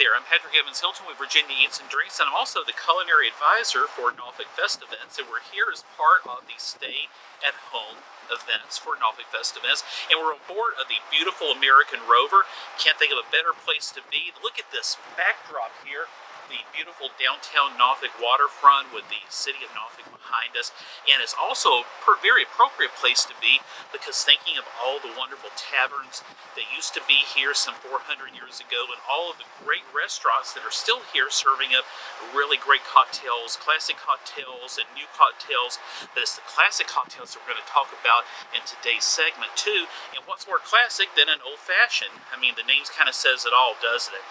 there, I'm Patrick Evans-Hylton with Virginia Eats and Drinks, and I'm also the culinary advisor for Norfolk Fest Events, and we're here as part of the stay-at-home events for Norfolk Fest Events, and we're on board of the beautiful American Rover. Can't think of a better place to be. Look at this backdrop here, the beautiful downtown Norfolk waterfront with the city of Norfolk behind us, and it's also a very appropriate place to be because thinking of all the wonderful taverns that used to be here some 400 years ago, and all of the great restaurants that are still here serving up really great cocktails, classic cocktails and new cocktails, but it's the classic cocktails that we're going to talk about in today's segment too. And what's more classic than an old-fashioned? I mean, the name kind of says it all, doesn't it?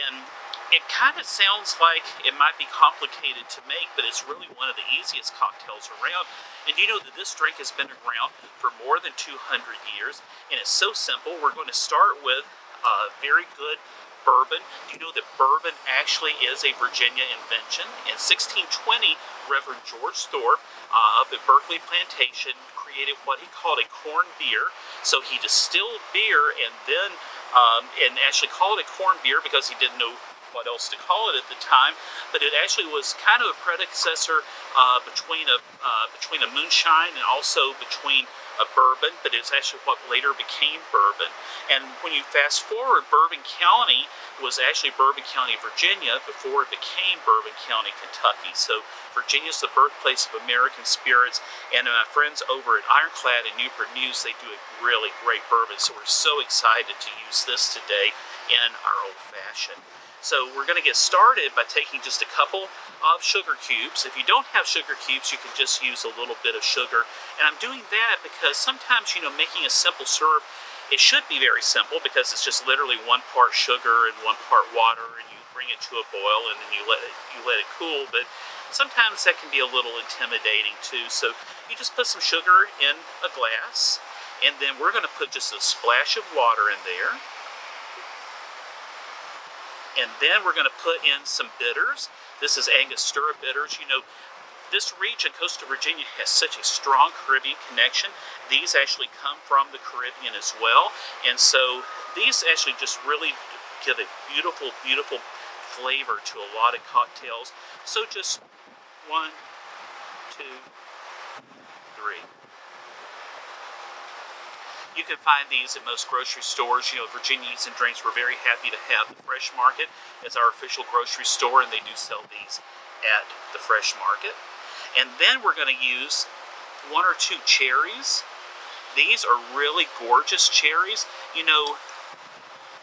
And it kind of sounds like it might be complicated to make, but it's really one of the easiest cocktails around. And you know that this drink has been around for more than 200 years, and it's so simple. We're going to start with a very good bourbon. You know that bourbon actually is a Virginia invention. In 1620, Reverend George Thorpe up at Berkeley Plantation created what he called a corn beer. So he distilled beer and then and actually called it corn beer because he didn't know what else to call it at the time, but it actually was kind of a predecessor between a moonshine and also between a bourbon, but it's actually what later became bourbon. And when you fast forward, Bourbon County was actually Bourbon County, Virginia, before it became Bourbon County, Kentucky. So Virginia's the birthplace of American spirits, and my friends over at Ironclad and Newport News, they do a really great bourbon, so we're so excited to use this today in our old-fashioned. So we're going to get started by taking just a couple of sugar cubes. If you don't have sugar cubes, you can just use a little bit of sugar. And I'm doing that because sometimes, you know, making a simple syrup, it should be very simple because it's just literally 1 part sugar and 1 part water, and you bring it to a boil and then you let it cool. But sometimes that can be a little intimidating too. So you just put some sugar in a glass, and then we're going to put just a splash of water in there. And then we're going to put in some bitters. This is Angostura bitters. You know, this region, coastal Virginia, has such a strong Caribbean connection. These actually come from the Caribbean as well. And so these actually just really give a beautiful, beautiful flavor to a lot of cocktails. So just 1, 2, 3. You can find these at most grocery stores. You know, Virginia Eats and Drinks, we're very happy to have the Fresh Market as our official grocery store, and they do sell these at the Fresh Market. And then we're going to use 1 or 2 cherries. These are really gorgeous cherries. You know,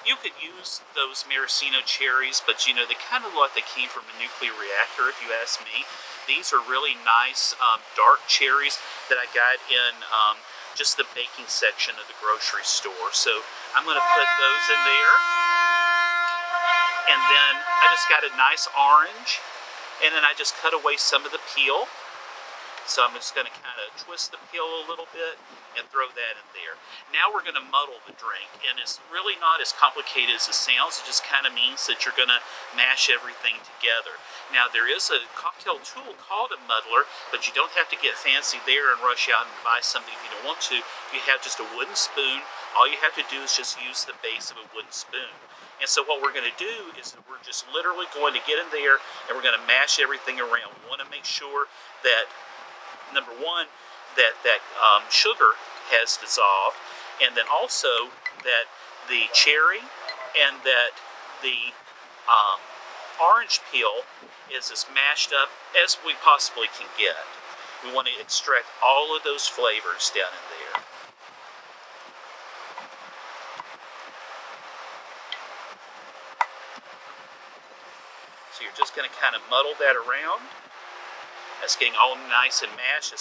you could use those maraschino cherries, but you know, they kind of look like they came from a nuclear reactor, if you ask me. These are really nice dark cherries that I got in just the baking section of the grocery store. So I'm going to put those in there. And then I just got a nice orange, and then I just cut away some of the peel. So I'm just going to kind of twist the peel a little bit and throw that in there. Now we're going to muddle the drink, and it's really not as complicated as it sounds. It just kind of means that you're going to mash everything together. Now there is a cocktail tool called a muddler, but you don't have to get fancy there and rush out and buy something if you don't want to. You have just a wooden spoon. All you have to do is just use the base of a wooden spoon. And so what we're going to do is we're just literally going to get in there and we're going to mash everything around. We want to make sure that, number one, that sugar has dissolved, and then also that the cherry and that the orange peel is as mashed up as we possibly can get. We want to extract all of those flavors down in there. So you're just going to kind of muddle that around. That's getting all nice and mashed.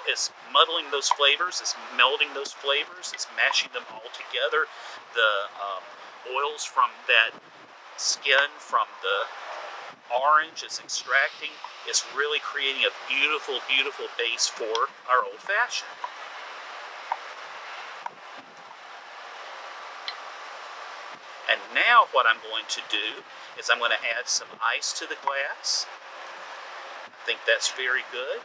It's muddling those flavors, it's melding those flavors, it's mashing them all together. The oils from that skin from the orange is extracting. It's really creating a beautiful, beautiful base for our old-fashioned. And now what I'm going to do is I'm going to add some ice to the glass. I think that's very good.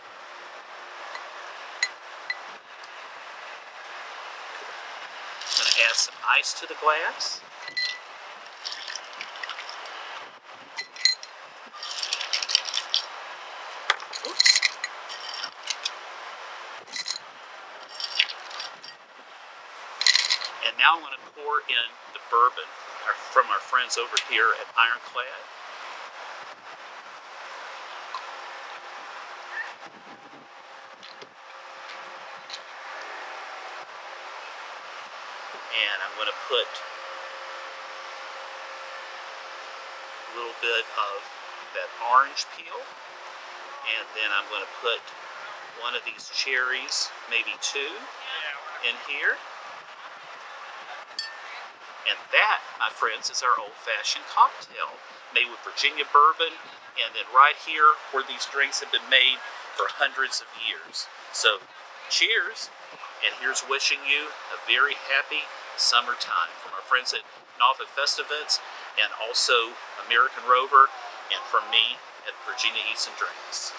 I'm going to add some ice to the glass. now I'm going to pour in the bourbon from our friends over here at Ironclad. And I'm going to put a little bit of that orange peel, and then I'm going to put one of these cherries, maybe two, in here. And that, my friends, is our old-fashioned cocktail made with Virginia bourbon, and then right here where these drinks have been made for hundreds of years. So, cheers, and here's wishing you a very happy summertime from our friends at Norfolk Festivents, and also American Rover, and from me at Virginia Eats and Drinks.